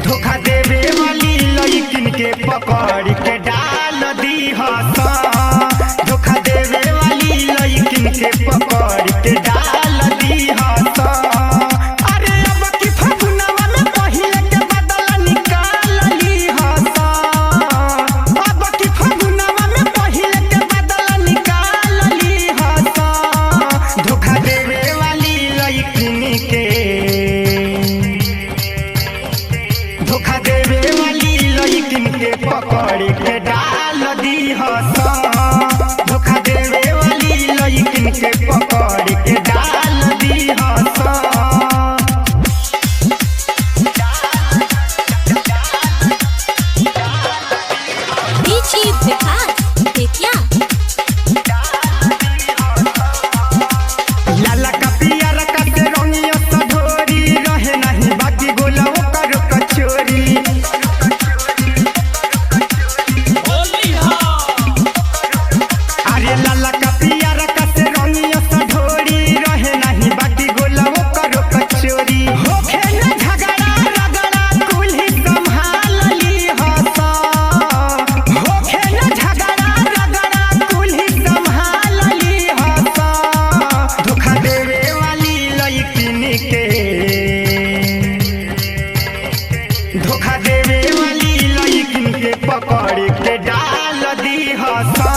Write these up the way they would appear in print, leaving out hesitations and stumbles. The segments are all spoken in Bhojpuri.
धोखा देवे वाली लड़किन के पकड़ के डाल दी हसा। धोखा देवे वाली लड़किन के पकड़ के डाल दी हसा। अरे अब की फगुनवा में पहिले के बदला निकाल ली हसा। अब की फगुनवा में पहिले के बदला निकाल ली हसा। धोखा देवे वाली लड़किन के धोखा देवे वाली लड़किन के पकड़ के डाल दी हसा। धोखा देवे वाली लड़किन के पकड़ के डाल दी हसा। डीजे विकास बेतिया। लाला का पियर का से रंगिया सधोरी रहे नहीं बाकी गोला ओकर कचोरी। अरे लाला का पियर का से रंगिया सधोरी रहे नहीं बाकी गोला ओकर कचोरी। होखे न झगड़ा रगड़ा कुल्ही संभाल ली हसा। होखे न झगड़ा रगड़ा कुल्ही संभाल ली हसा। धोखा देवे वाली लड़किन के धोखा देवे वाली लड़किन के पकड़ के डाल दी हसा।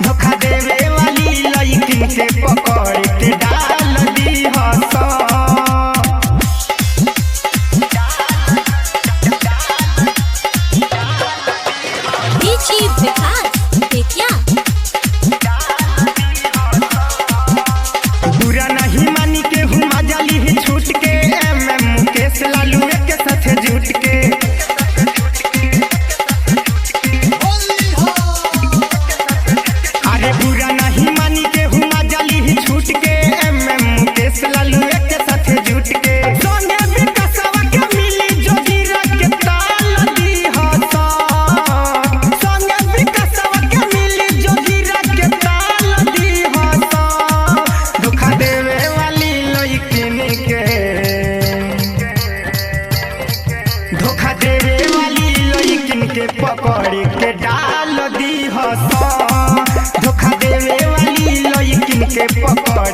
धोखा देवे वाली लड़किन के पकड़ के डाल दी हसा। डीजे विकास बेतिया। बुरा नहीं मानी के हूँ मजाली ही छूट के मुकेश लालू के साथ जुट के। अरे बुरा नहीं मानी के हूँ मजाली ही छूट के मुकेश लालू के साथ जुट के। संगे विकासवा के मिली जो गिरा के ताल दी हसा। संगे विकासवा के मिली जो गिरा के ताल दी हसा। धोखा देवे वाली लड़किन के धोखा देवे वाली लड़किन के पकड़ के डाल दी हसा। धोखा देवे वाली लड़किन के पकड़